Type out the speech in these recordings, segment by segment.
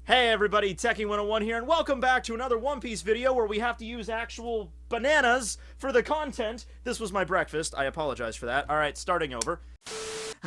Hey everybody, Tekking101 here, and welcome back to another One Piece video where we have to use actual bananas for the content. This was my breakfast, I apologize for that. Alright, starting over.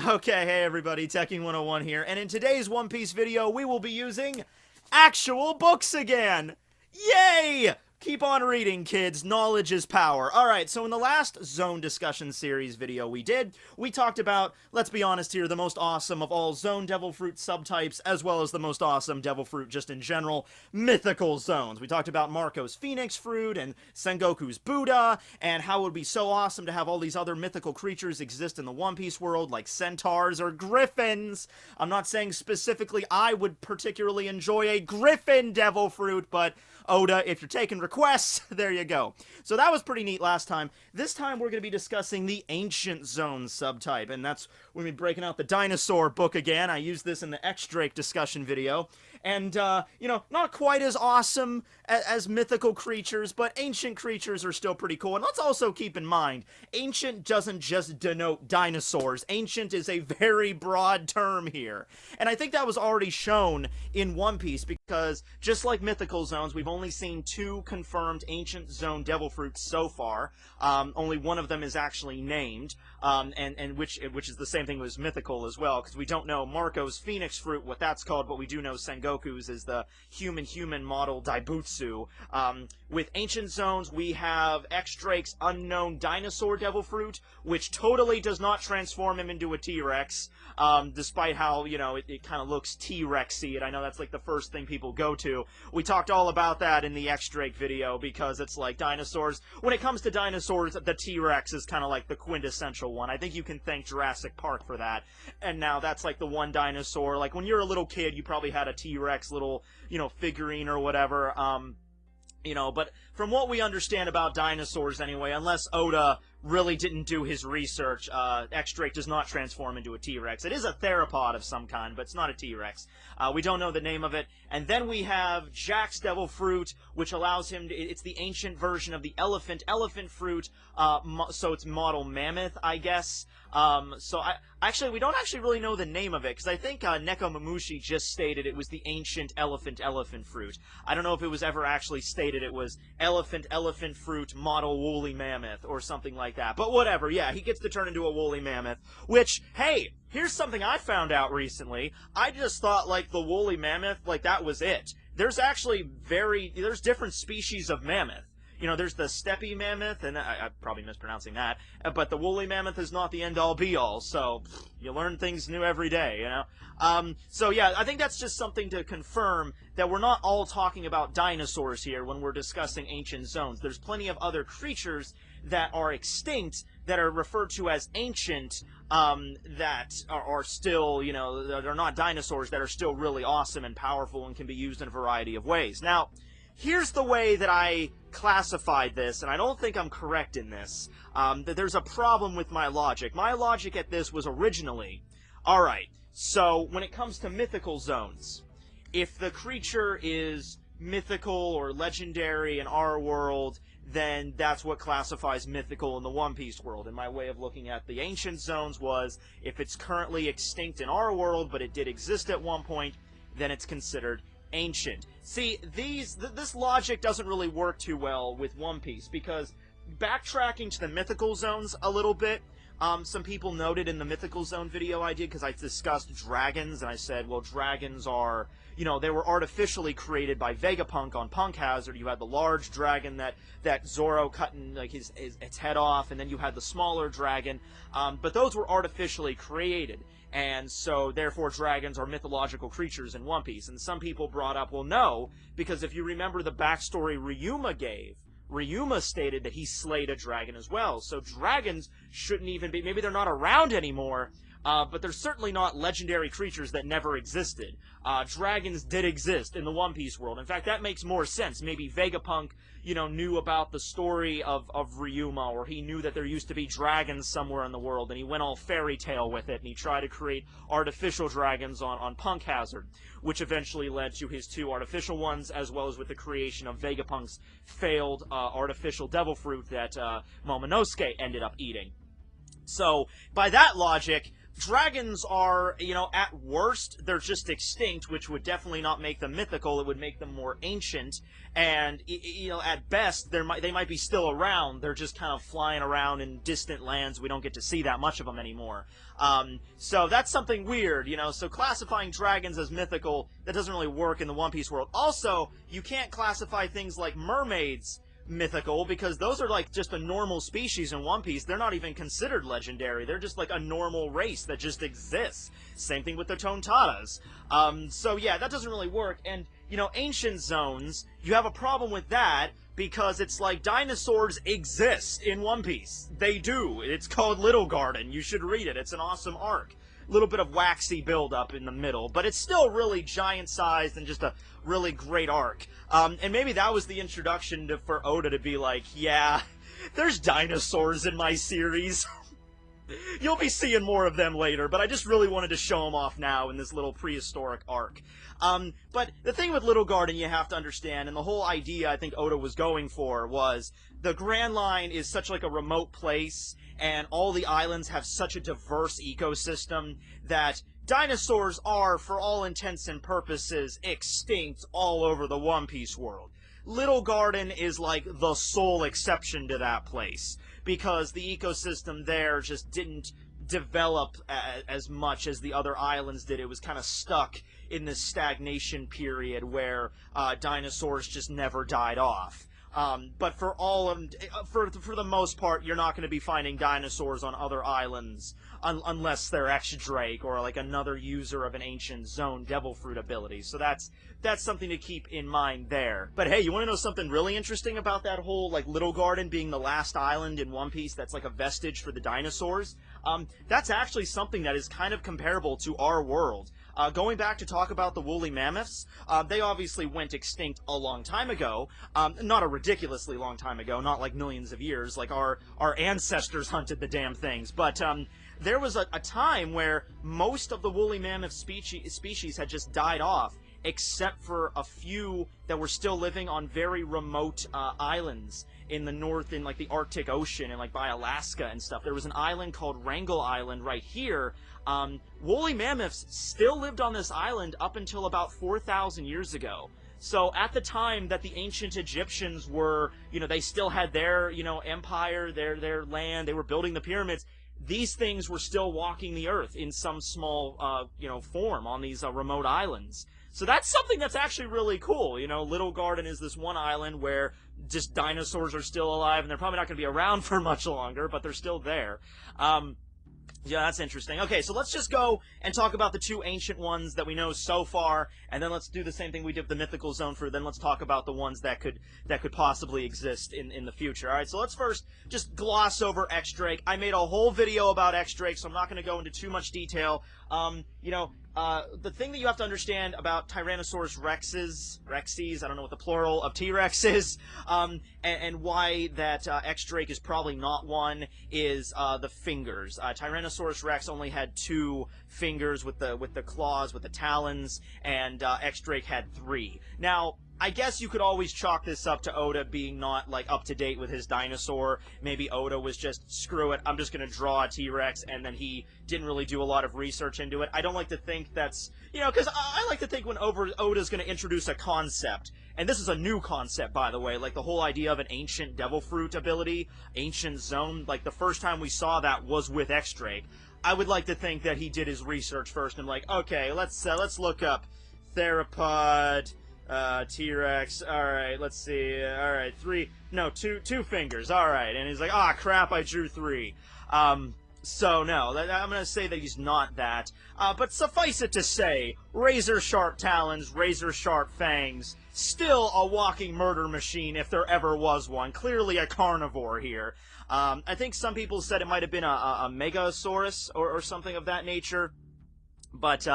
Okay, hey everybody, Tekking101 here, and in today's One Piece video we will be using actual books again! Yay! Keep on reading, kids. Knowledge is power. Alright, so in the last Zoan discussion series video we talked about, let's be honest here, the most awesome of all Zoan Devil Fruit subtypes, as well as the most awesome Devil Fruit just in general, mythical zones. We talked about Marco's Phoenix Fruit, and Sengoku's Buddha, and how it would be so awesome to have all these other mythical creatures exist in the One Piece world, like centaurs or griffins. I'm not saying specifically I would particularly enjoy a griffin Devil Fruit, but Oda, if you're taking requests, there you go. So that was pretty neat last time. This time we're going to be discussing the Ancient Zoan subtype, and that's when we're breaking out the Dinosaur book again. I used this in the X-Drake discussion video. And, you know, not quite as awesome as mythical creatures, but ancient creatures are still pretty cool. And let's also keep in mind, ancient doesn't just denote dinosaurs. Ancient is a very broad term here. And I think that was already shown in One Piece, because just like mythical zones, we've only seen 2 confirmed Ancient Zoan Devil Fruits so far. Only one of them is actually named, and which is the same thing as mythical as well, because we don't know Marco's Phoenix Fruit, what that's called, but we do know Sengoku's is the human model Daibutsu. With Ancient Zones, we have X-Drake's unknown Dinosaur Devil Fruit, which totally does not transform him into a T-Rex, despite how, you know, it kind of looks T-Rex-y, and I know that's like the first thing people go to. We talked all about that in the X-Drake video, because it's like dinosaurs. When it comes to dinosaurs, the T-Rex is kind of like the quintessential one. I think you can thank Jurassic Park for that. And now that's like the one dinosaur. Like when you're a little kid, you probably had a T-Rex little, you know, figurine or whatever. You know, but from what we understand about dinosaurs anyway, unless Oda really didn't do his research, X-Drake does not transform into a T-Rex. It is a theropod of some kind, but it's not a T-Rex. We don't know the name of it. And then we have Jack's Devil Fruit, which allows him to, it's the ancient version of the elephant fruit, so it's model mammoth, I guess. So we don't actually really know the name of it, because I think Nekomamushi just stated it was the ancient elephant fruit. I don't know if it was ever actually stated it was elephant fruit model woolly mammoth or something like that. But whatever, yeah, he gets to turn into a woolly mammoth, which, hey, here's something I found out recently. I just thought, like, the woolly mammoth, like, that was it. There's actually there's different species of mammoth. You know, there's the steppe mammoth, and I'm probably mispronouncing that, but the woolly mammoth is not the end-all be-all, so you learn things new every day, you know? So yeah, I think that's just something to confirm that we're not all talking about dinosaurs here when we're discussing ancient zones. There's plenty of other creatures that are extinct that are referred to as ancient, that are still, you know, they're not dinosaurs, that are still really awesome and powerful and can be used in a variety of ways. Now, here's the way that I classified this, and I don't think I'm correct in this, that there's a problem with my logic. My logic at this was originally, alright, so when it comes to mythical zones, if the creature is mythical or legendary in our world, then that's what classifies mythical in the One Piece world. And my way of looking at the ancient zones was, if it's currently extinct in our world, but it did exist at one point, then it's considered ancient. See, this logic doesn't really work too well with One Piece, because backtracking to the mythical zones a little bit, some people noted in the mythical zone video I did, because I discussed dragons, and I said, well, dragons are, you know, they were artificially created by Vegapunk on Punk Hazard. You had the large dragon that Zoro cutting, like, its head off, and then you had the smaller dragon, but those were artificially created. And so, therefore, dragons are mythological creatures in One Piece. And some people brought up, well, no, because if you remember the backstory Ryuma gave, Ryuma stated that he slayed a dragon as well. So dragons shouldn't even be, maybe they're not around anymore, but they're certainly not legendary creatures that never existed. Dragons did exist in the One Piece world. In fact, that makes more sense. Maybe Vegapunk, you know, knew about the story of Ryuma, or he knew that there used to be dragons somewhere in the world, and he went all fairy tale with it, and he tried to create artificial dragons on Punk Hazard, which eventually led to his 2 artificial ones, as well as with the creation of Vegapunk's failed artificial devil fruit that Momonosuke ended up eating. So, by that logic, dragons are, you know, at worst, they're just extinct, which would definitely not make them mythical. It would make them more ancient. And, you know, at best, they might be still around. They're just kind of flying around in distant lands. We don't get to see that much of them anymore. So that's something weird, you know. So classifying dragons as mythical, that doesn't really work in the One Piece world. Also, you can't classify things like mermaids mythical, because those are like just a normal species in One Piece. They're not even considered legendary. They're just like a normal race that just exists. Same thing with the Tontatas. So yeah, that doesn't really work. And, you know, Ancient Zoans, you have a problem with that because it's like dinosaurs exist in One Piece. They do. It's called Little Garden. You should read it. It's an awesome arc. Little bit of waxy build-up in the middle, but it's still really giant-sized and just a really great arc. And maybe that was the introduction for Oda to be like, yeah, there's dinosaurs in my series. You'll be seeing more of them later, but I just really wanted to show them off now in this little prehistoric arc. But the thing with Little Garden you have to understand, and the whole idea I think Oda was going for, was the Grand Line is such like a remote place, and all the islands have such a diverse ecosystem that dinosaurs are, for all intents and purposes, extinct all over the One Piece world. Little Garden is like the sole exception to that place, because the ecosystem there just didn't develop as much as the other islands did. It was kind of stuck in this stagnation period where dinosaurs just never died off. But for the most part, you're not going to be finding dinosaurs on other islands unless they're X-Drake or like another user of an Ancient Zoan Devil Fruit ability. So that's something to keep in mind there. But hey, you want to know something really interesting about that whole like Little Garden being the last island in One Piece that's like a vestige for the dinosaurs? That's actually something that is kind of comparable to our world. Going back to talk about the woolly mammoths, they obviously went extinct a long time ago. Not a ridiculously long time ago, not like millions of years, like our ancestors hunted the damn things. But there was a time where most of the woolly mammoth species had just died off, except for a few that were still living on very remote islands in the north, in like the Arctic Ocean and like by Alaska and stuff. There was an island called Wrangel Island right here. Woolly mammoths still lived on this island up until about 4,000 years ago. So at the time that the ancient Egyptians were, you know, they still had their, you know, empire, their land, they were building the pyramids, these things were still walking the earth in some small, you know, form on these remote islands. So that's something that's actually really cool. You know, Little Garden is this one island where just dinosaurs are still alive, and they're probably not going to be around for much longer, but they're still there. Yeah, that's interesting. Okay, so let's just go and talk about the two ancient ones that we know so far, and then let's do the same thing we did with the mythical zone fruit. Then let's talk about the ones that could possibly exist in the future. All right, so let's first just gloss over X-Drake. I made a whole video about X-Drake, so I'm not going to go into too much detail. You know, the thing that you have to understand about Tyrannosaurus rexes, I don't know what the plural of T-Rex is, and why that X-Drake is probably not one, is the fingers. Tyrannosaurus rex only had 2 fingers with the claws, with the talons, and X-Drake had 3. Now, I guess you could always chalk this up to Oda being not, like, up-to-date with his dinosaur. Maybe Oda was just, screw it, I'm just gonna draw a T-Rex, and then he didn't really do a lot of research into it. I don't like to think that's, you know, because I like to think when Oda's gonna introduce a concept, and this is a new concept, by the way, like the whole idea of an ancient devil fruit ability, Ancient Zoan, like the first time we saw that was with X-Drake. I would like to think that he did his research first and like, okay, let's look up theropod, T-Rex, alright, let's see, alright, 2 fingers, alright, and he's like, ah, crap, I drew 3. So no, I'm gonna say that he's not that, but suffice it to say, razor-sharp talons, razor-sharp fangs, still a walking murder machine if there ever was one, clearly a carnivore here. I think some people said it might have been a Megasaurus or something of that nature. But,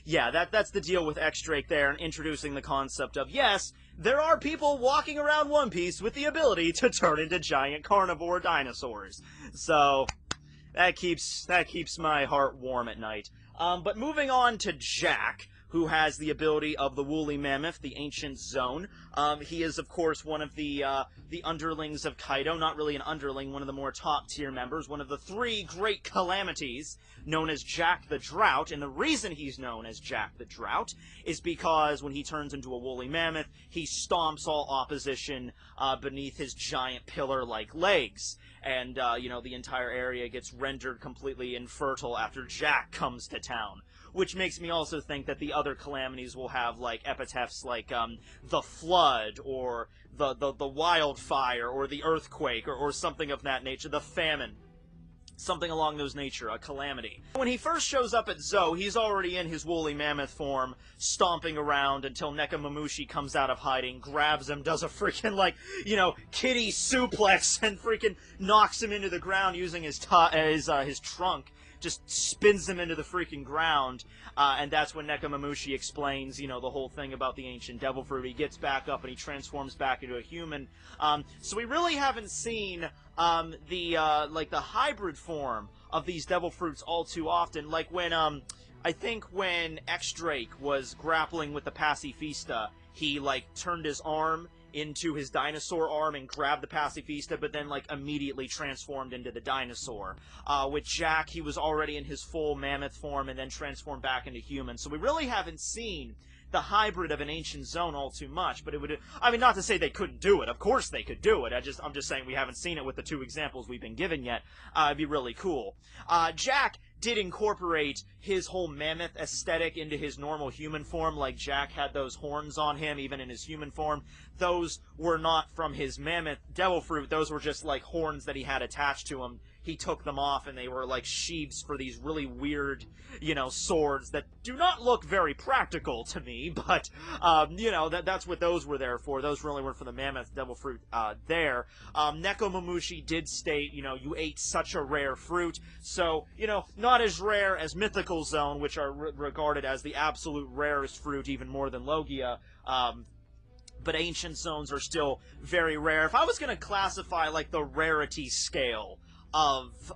yeah, that's the deal with X-Drake there, and introducing the concept of, yes, there are people walking around One Piece with the ability to turn into giant carnivore dinosaurs. So, that keeps my heart warm at night. But moving on to Jack, who has the ability of the woolly mammoth, the Ancient Zoan. He is, of course, one of the underlings of Kaido. Not really an underling, one of the more top-tier members. One of the 3 great calamities, known as Jack the Drought. And the reason he's known as Jack the Drought is because when he turns into a woolly mammoth, he stomps all opposition beneath his giant pillar-like legs. And, you know, the entire area gets rendered completely infertile after Jack comes to town. Which makes me also think that the other calamities will have, like, epitaphs like, the flood, or the wildfire, or the earthquake, or something of that nature, the famine. Something along those nature, a calamity. When he first shows up at Zou, he's already in his woolly mammoth form, stomping around until Nekomamushi comes out of hiding, grabs him, does a freaking, like, you know, kitty suplex, and freaking knocks him into the ground using his trunk. Just spins him into the freaking ground, and that's when Nekomamushi explains, you know, the whole thing about the ancient devil fruit. He gets back up and he transforms back into a human. So we really haven't seen like the hybrid form of these devil fruits all too often. Like when I think when X-Drake was grappling with the Pacifista, he like turned his arm into his dinosaur arm and grabbed the Pacifista, but then, like, immediately transformed into the dinosaur. With Jack, he was already in his full mammoth form and then transformed back into human. So we really haven't seen the hybrid of an Ancient Zoan all too much, but it would, I mean, not to say they couldn't do it. Of course they could do it. I'm just saying we haven't seen it with the 2 examples we've been given yet. It'd be really cool. Jack did incorporate his whole mammoth aesthetic into his normal human form, like Jack had those horns on him, even in his human form. Those were not from his mammoth devil fruit, those were just like horns that he had attached to him. He took them off and they were like sheaths for these really weird, you know, swords that do not look very practical to me, but, you know, that's what those were there for. Those really were for the mammoth devil fruit, there. Nekomamushi did state, you know, you ate such a rare fruit, so, you know, not as rare as Mythical Zoan, which are regarded as the absolute rarest fruit, even more than Logia, but Ancient Zoans are still very rare. If I was going to classify, like, the rarity scale of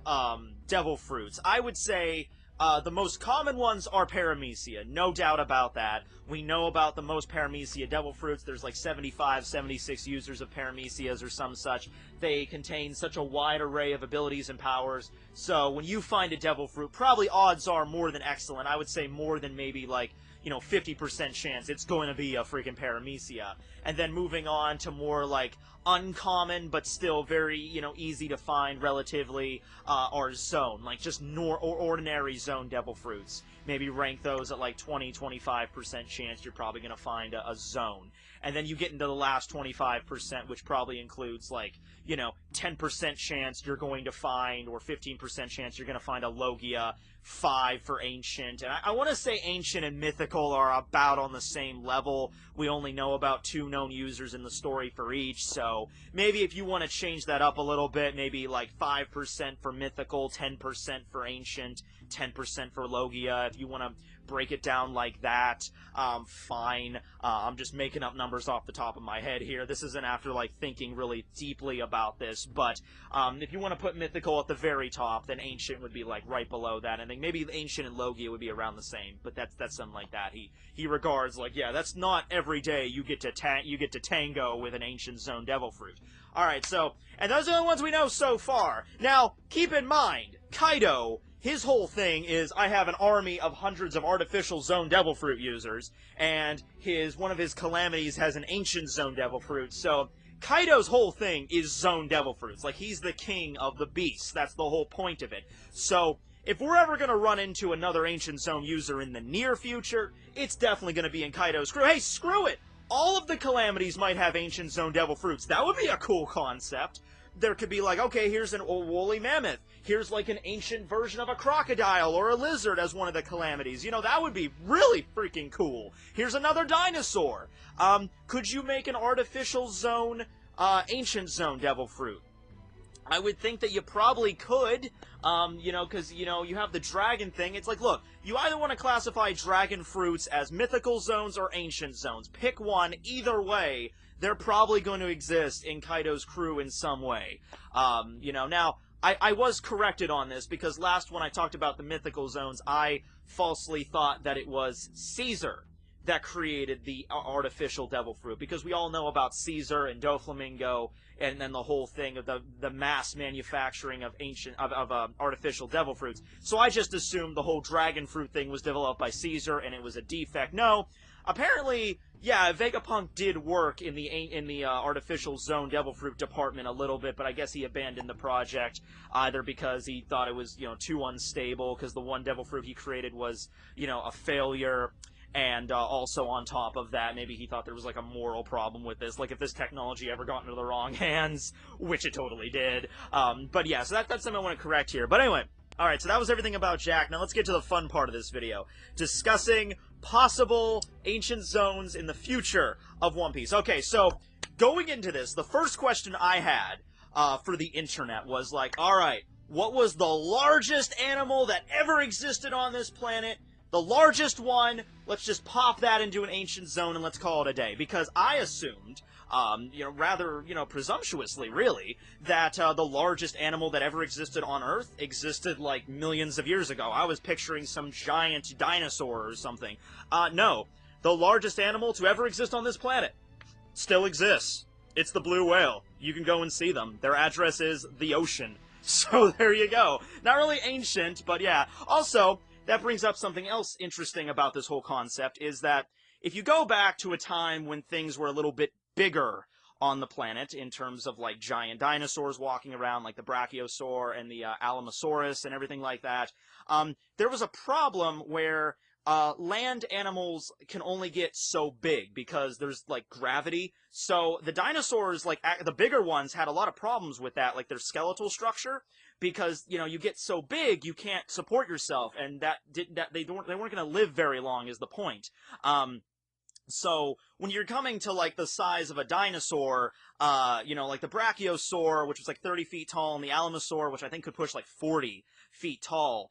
devil fruits, I would say the most common ones are Paramecia, no doubt about that. We know about the most Paramecia devil fruits. There's like 75, 76 users of Paramecias or some such. They contain such a wide array of abilities and powers, so when you find a devil fruit, probably odds are more than excellent. I would say more than maybe like, you know, 50% chance it's going to be a freaking Paramecia. And then moving on to more like uncommon but still very, you know, easy to find relatively, are Zoan, like just ordinary Zoan devil fruits. Maybe rank those at like 20-25% chance you're probably going to find a Zoan. And then you get into the last 25%, which probably includes like, you know, 10% chance you're going to find, or 15% chance you're going to find a Logia, 5 for Ancient. And I want to say Ancient and Mythical are about on the same level. We only know about 2 known users in the story for each, so maybe if you want to change that up a little bit, maybe like 5% for Mythical, 10% for Ancient, 10% for Logia. If you want to break it down like that, fine. I'm just making up numbers off the top of my head here. This isn't after like thinking really deeply about this, but if you want to put Mythical at the very top, then Ancient would be like right below that, and then maybe Ancient and Logia would be around the same. But that's something like that. He regards like, yeah, that's not every day you get to tango with an Ancient Zoan devil fruit. All right, so and those are the ones we know so far. Now keep in mind, Kaido, his whole thing is, I have an army of hundreds of artificial Zoan devil fruit users, and one of his calamities has an Ancient Zoan devil fruit, so Kaido's whole thing is Zoan devil fruits. Like, he's the king of the beasts. That's the whole point of it. So if we're ever going to run into another Ancient Zoan user in the near future, it's definitely going to be in Kaido's crew. Hey, screw it! All of the calamities might have Ancient Zoan devil fruits. That would be a cool concept. There could be like, okay, here's an old woolly mammoth. Here's like an ancient version of a crocodile or a lizard as one of the calamities. You know, that would be really freaking cool. Here's another dinosaur. Could you make an artificial Zoan, Ancient Zoan devil fruit? I would think that you probably could, you know, because, you know, you have the dragon thing. It's like, look, you either want to classify dragon fruits as mythical zones or ancient zones. Pick one. Either way, they're probably going to exist in Kaido's crew in some way. You know, now, I was corrected on this, because last when I talked about the mythical zones, I falsely thought that it was Caesar that created the artificial devil fruit, because we all know about Caesar and Doflamingo, and then the whole thing of the mass manufacturing of artificial devil fruits. So I just assumed the whole dragon fruit thing was developed by Caesar, and it was a defect. No, apparently, yeah, Vegapunk did work in the artificial zone devil fruit department a little bit, but I guess he abandoned the project either because he thought it was, too unstable, because the one devil fruit he created was, a failure. And also on top of that, maybe he thought there was like a moral problem with this, like if this technology ever got into the wrong hands, which it totally did. But yeah, so that's something I want to correct here. But anyway, alright, so that was everything about Jack. Now let's get to the fun part of this video, discussing possible ancient zones in the future of One Piece. Okay, so going into this, the first question I had for the internet was like, alright, what was the largest animal that ever existed on this planet? The largest one, let's just pop that into an ancient zone and let's call it a day. Because I assumed, rather, presumptuously, really, that the largest animal that ever existed on Earth existed, like, millions of years ago. I was picturing some giant dinosaur or something. No. The largest animal to ever exist on this planet still exists. It's the blue whale. You can go and see them. Their address is the ocean. So, there you go. Not really ancient, but yeah. Also, that brings up something else interesting about this whole concept, is that if you go back to a time when things were a little bit bigger on the planet, in terms of, like, giant dinosaurs walking around, like the Brachiosaur and the Alamosaurus and everything like that, there was a problem where land animals can only get so big because there's, like, gravity. So the dinosaurs, like, the bigger ones had a lot of problems with that, like their skeletal structure, because, you get so big, you can't support yourself, and they weren't going to live very long is the point. So, when you're coming to, like, the size of a dinosaur, like the Brachiosaur, which was, like, 30 feet tall, and the Alamosaur, which I think could push, like, 40 feet tall,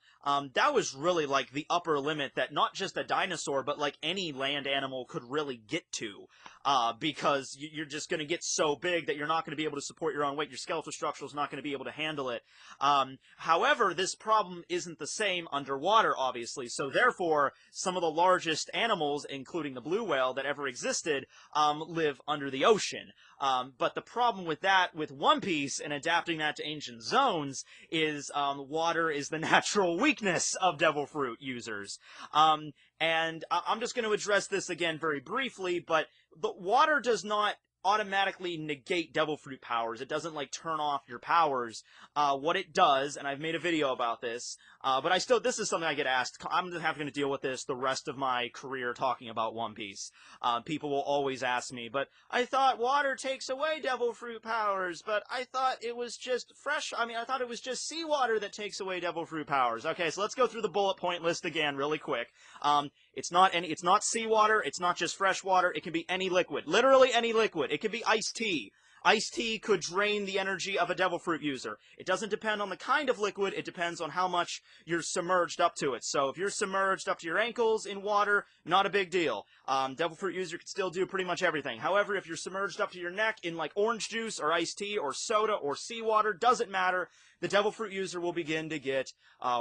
that was really, like, the upper limit that not just a dinosaur, but, like, any land animal could really get to, because you're just going to get so big that you're not going to be able to support your own weight. Your skeletal structure is not going to be able to handle it. However, this problem isn't the same underwater, obviously, so therefore, some of the largest animals, including the blue whale, that ever existed, live under the ocean. But the problem with that, with One Piece, and adapting that to ancient zones, is water is the natural weakness of devil fruit users. And I'm just going to address this again very briefly, but the water does not automatically negate devil fruit powers. It doesn't, like, turn off your powers. What it does, and I've made a video about this, but this is something I get asked. I'm just having to deal with this the rest of my career talking about One Piece. People will always ask me, but I thought water takes away devil fruit powers, but I thought it was just I thought it was just seawater that takes away devil fruit powers. Okay, so let's go through the bullet point list again really quick. It's not seawater, it's not just fresh water, it can be any liquid. Literally any liquid. It could be iced tea. Iced tea could drain the energy of a devil fruit user. It doesn't depend on the kind of liquid, it depends on how much you're submerged up to it. So if you're submerged up to your ankles in water, not a big deal. Devil fruit user can still do pretty much everything. However, if you're submerged up to your neck in, like, orange juice or iced tea or soda or seawater, doesn't matter. The devil fruit user will begin to get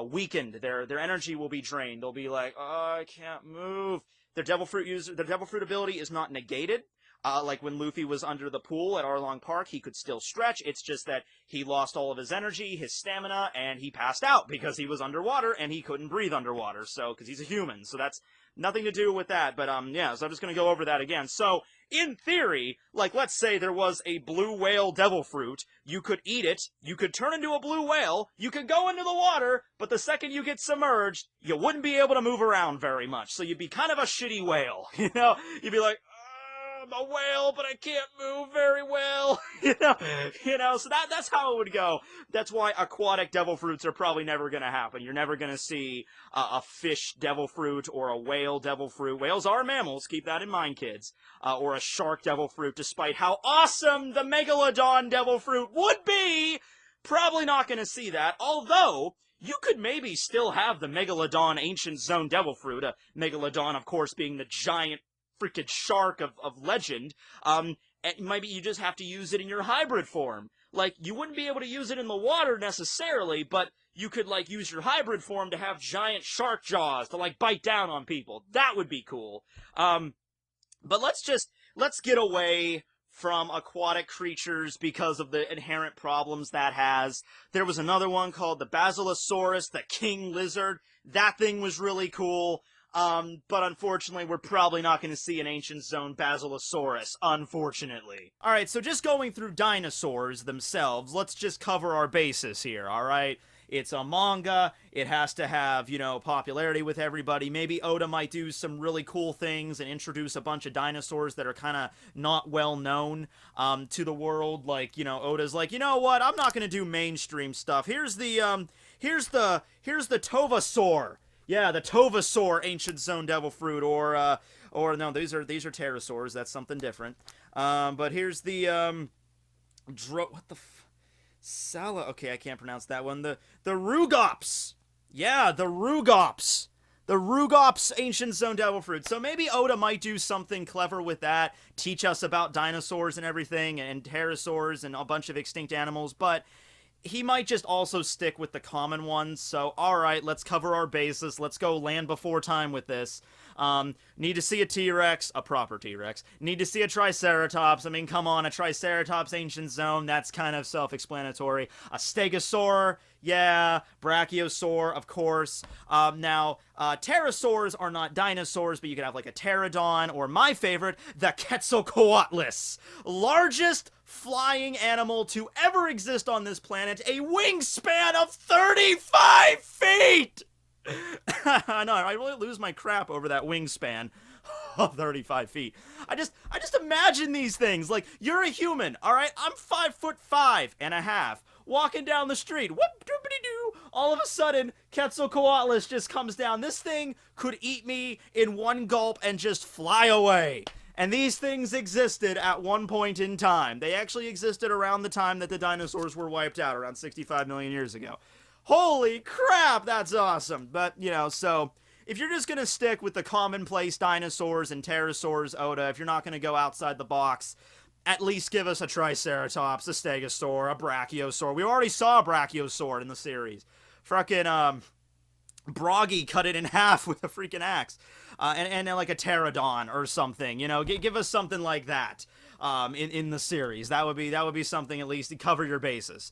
weakened. Their energy will be drained. They'll be like, oh, I can't move. Their devil fruit ability is not negated. Like when Luffy was under the pool at Arlong Park, he could still stretch. It's just that he lost all of his energy, his stamina, and he passed out because he was underwater and he couldn't breathe underwater. So, because he's a human. So that's nothing to do with that. But, yeah, so I'm just going to go over that again. So, in theory, like, let's say there was a blue whale devil fruit, you could eat it, you could turn into a blue whale, you could go into the water, but the second you get submerged, you wouldn't be able to move around very much. So you'd be kind of a shitty whale, You'd be like, I'm a whale, but I can't move very well, so that's how it would go. That's why aquatic devil fruits are probably never gonna happen. You're never gonna see a fish devil fruit or a whale devil fruit. Whales are mammals, keep that in mind, kids. Or a shark devil fruit, despite how awesome the megalodon devil fruit would be. Probably not gonna see that, although you could maybe still have the megalodon ancient zone devil fruit, a megalodon, of course, being the giant freaking shark of legend, And maybe you just have to use it in your hybrid form. Like, you wouldn't be able to use it in the water necessarily, but you could, like, use your hybrid form to have giant shark jaws to, like, bite down on people. That would be cool. But let's get away from aquatic creatures because of the inherent problems that has. There was another one called the Basilosaurus, the king lizard. That thing was really cool. But unfortunately, we're probably not going to see an Ancient Zoan Basilosaurus, unfortunately. Alright, so just going through dinosaurs themselves, let's just cover our bases here, alright? It's a manga, it has to have, you know, popularity with everybody. Maybe Oda might do some really cool things and introduce a bunch of dinosaurs that are kind of not well known, to the world. Like, you know, Oda's like, you know what, I'm not going to do mainstream stuff. Here's the Tovasaur. Yeah, the Tovasaur Ancient Zoan Devil Fruit, or no, these are pterosaurs. That's something different. But here's the Sala. Okay, I can't pronounce that one. The Rugops. Yeah, the Rugops. The Rugops Ancient Zoan Devil Fruit. So maybe Oda might do something clever with that, teach us about dinosaurs and everything, and pterosaurs and a bunch of extinct animals, but he might just also stick with the common ones. So, alright, let's cover our bases. Let's go Land Before Time with this. Need to see a T-Rex, a proper T-Rex. Need to see a Triceratops. I mean, come on, a Triceratops Ancient Zoan, that's kind of self-explanatory. A Stegosaur, yeah. Brachiosaur, of course. Now, pterosaurs are not dinosaurs, but you could have, like, a pterodon, or my favorite, the Quetzalcoatlus. Largest flying animal to ever exist on this planet, a wingspan of 35 feet! I know, I really lose my crap over that wingspan of 35 feet. I just imagine these things. Like, you're a human, alright? I'm 5'5.5", walking down the street. Whoop, doopity-doo. All of a sudden, Quetzalcoatlus just comes down. This thing could eat me in one gulp and just fly away. And these things existed at one point in time. They actually existed around the time that the dinosaurs were wiped out, around 65 million years ago. Holy crap, that's awesome. But, you know, so if you're just going to stick with the commonplace dinosaurs and pterosaurs, Oda, if you're not going to go outside the box, at least give us a Triceratops, a Stegosaur, a Brachiosaur. We already saw a Brachiosaur in the series. Frickin', Broggy cut it in half with a freaking axe. And like a pterodon or something, you know, give us something like that. In the series. That would be something, at least to cover your bases.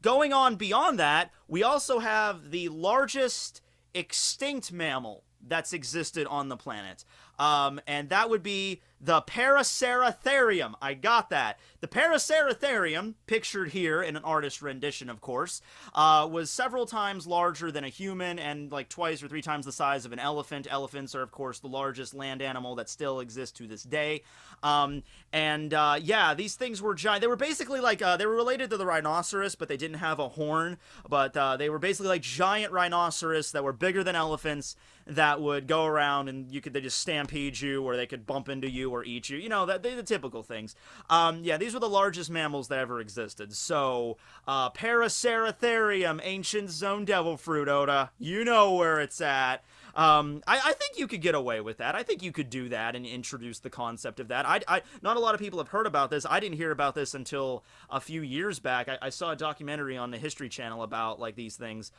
Going on beyond that, we also have the largest extinct mammal that's existed on the planet. And that would be the Paraceratherium. I got that. The Paraceratherium, pictured here in an artist rendition, of course, was several times larger than a human and like twice or three times the size of an elephant. Elephants are, of course, the largest land animal that still exists to this day. Yeah, these things were giant. They were basically like, they were related to the rhinoceros, but they didn't have a horn. But they were basically like giant rhinoceros that were bigger than elephants that would go around and they just stampede you, or they could bump into you or eat you. You know, the typical things. Yeah, these were the largest mammals that ever existed. So, Paraceratherium, Ancient Zoan Devil Fruit, Oda. You know where it's at. I think you could get away with that. I think you could do that and introduce the concept of that. Not a lot of people have heard about this. I didn't hear about this until a few years back. I saw a documentary on the History Channel about, like, these things.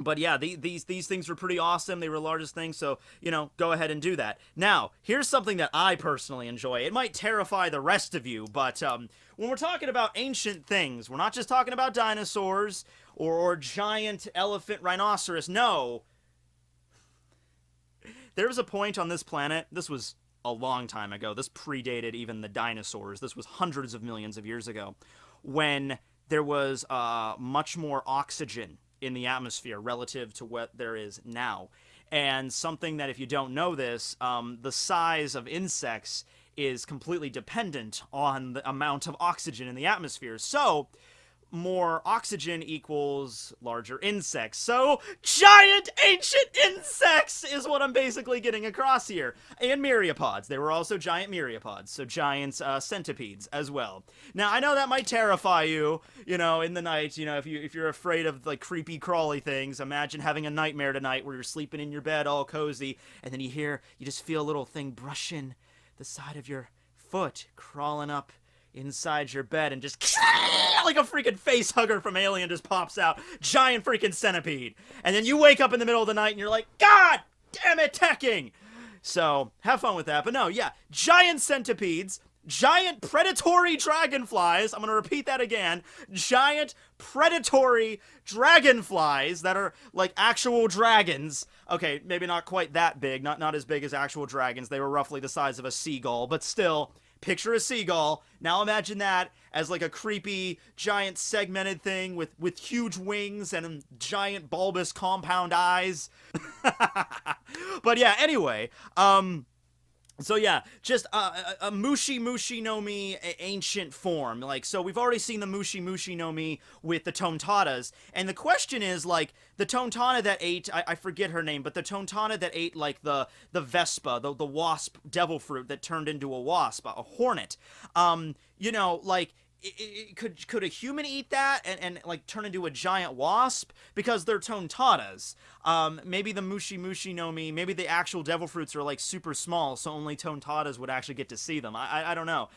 But yeah, these things were pretty awesome. They were the largest things, so, you know, go ahead and do that. Now, here's something that I personally enjoy. It might terrify the rest of you, but when we're talking about ancient things, we're not just talking about dinosaurs or giant elephant rhinoceros. No. There was a point on this planet, this was a long time ago, this predated even the dinosaurs, this was hundreds of millions of years ago, when there was much more oxygen in the atmosphere relative to what there is now. And something that, if you don't know this, the size of insects is completely dependent on the amount of oxygen in the atmosphere. So, more oxygen equals larger insects. So, giant ancient insects is what I'm basically getting across here. And myriapods. They were also giant myriapods. So, giant centipedes as well. Now, I know that might terrify you, you know, in the night. You know, if you're afraid of, like, creepy, crawly things, imagine having a nightmare tonight where you're sleeping in your bed all cozy, and then you just feel a little thing brushing the side of your foot crawling up inside your bed and just like a freaking face hugger from Alien just pops out. Giant freaking centipede. And then you wake up in the middle of the night and you're like, God damn it, Tekking! So, have fun with that. But no, yeah, giant centipedes, giant predatory dragonflies, I'm gonna repeat that again, giant predatory dragonflies that are like actual dragons. Okay, maybe not quite that big, not as big as actual dragons, they were roughly the size of a seagull, but still, picture a seagull. Now imagine that as like a creepy, giant segmented thing with huge wings and giant bulbous compound eyes. But yeah, anyway, so yeah, just a Mushi Mushi no Mi ancient form. Like, so we've already seen the Mushi Mushi no Mi with the Tontatas, and the question is, like, the Tontana that ate, I forget her name, but the Tontana that ate, like, the Vespa, the wasp devil fruit that turned into a wasp, a hornet, you know, like, could a human eat that and like turn into a giant wasp? Because they're Tontatas. Maybe the Mushi Mushi no Mi, maybe the actual devil fruits are like super small, so only Tontatas would actually get to see them. I don't know.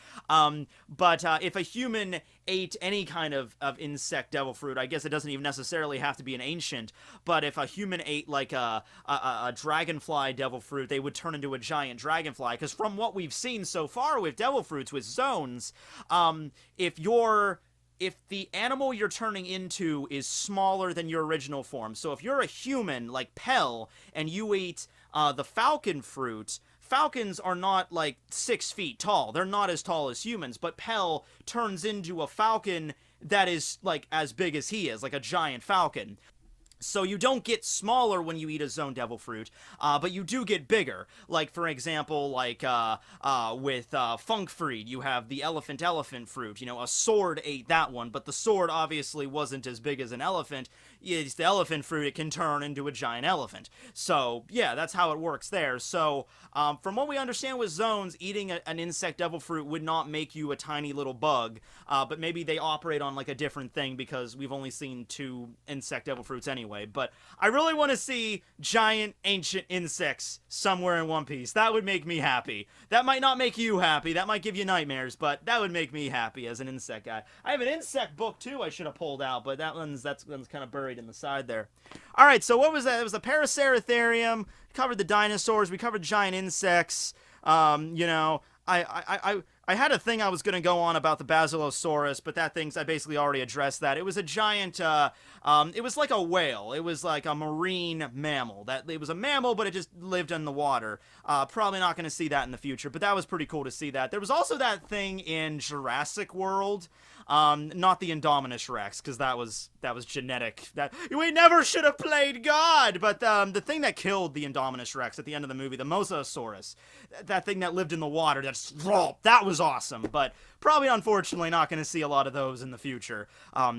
But if a human ate any kind of insect devil fruit, I guess it doesn't even necessarily have to be an ancient, but if a human ate like a dragonfly devil fruit, they would turn into a giant dragonfly. Because from what we've seen so far with devil fruits, with zones, if the animal you're turning into is smaller than your original form, so if you're a human like Pell and you eat the falcon fruit, falcons are not like 6 feet tall. They're not as tall as humans, but Pell turns into a falcon that is like as big as he is, like a giant falcon. So you don't get smaller when you eat a zone devil fruit, but you do get bigger. Like, for example, like with Funkfried, you have the elephant fruit. You know, a sword ate that one, but the sword obviously wasn't as big as an elephant. It's the elephant fruit, it can turn into a giant elephant. So, yeah, that's how it works there. So, from what we understand with zones, eating an insect devil fruit would not make you a tiny little bug, but maybe they operate on, like, a different thing because we've only seen 2 insect devil fruits anyway. But I really want to see giant ancient insects somewhere in One Piece. That would make me happy. That might not make you happy. That might give you nightmares, but that would make me happy as an insect guy. I have an insect book too I should have pulled out, but that one's kind of buried in the side there. All right, so what was that? It was the Paraceratherium. We covered the dinosaurs. We covered giant insects. You know, I had a thing I was going to go on about the Basilosaurus, but I basically already addressed that. It was a giant, it was like a whale. It was like a marine mammal. It was a mammal, but it just lived in the water. Probably not going to see that in the future, but that was pretty cool to see that. There was also that thing in Jurassic World, not the Indominus Rex, because that was genetic. We never should have played God! But the thing that killed the Indominus Rex at the end of the movie, the Mosasaurus, that thing that lived in the water, that was awesome, but probably unfortunately not going to see a lot of those in the future,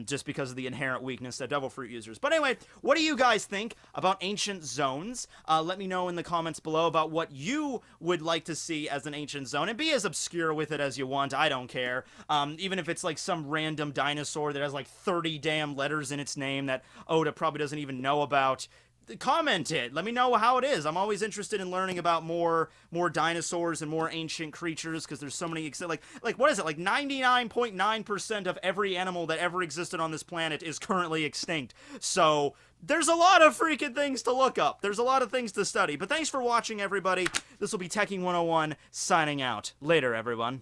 just because of the inherent weakness of devil fruit users. But anyway, what do you guys think about ancient zones? Let me know in the comments below about what you would like to see as an ancient zone, and be as obscure with it as you want. I don't care. Even if it's like some random dinosaur that has like 30 damn letters in its name that Oda probably doesn't even know about. Comment it. Let me know how it is. I'm always interested in learning about more dinosaurs and more ancient creatures, because there's so many, like what is it, like 99.9% of every animal that ever existed on this planet is currently extinct. So there's a lot of freaking things to look up. There's a lot of things to study. But thanks for watching, everybody. This will be Tekking101 signing out. Later, everyone.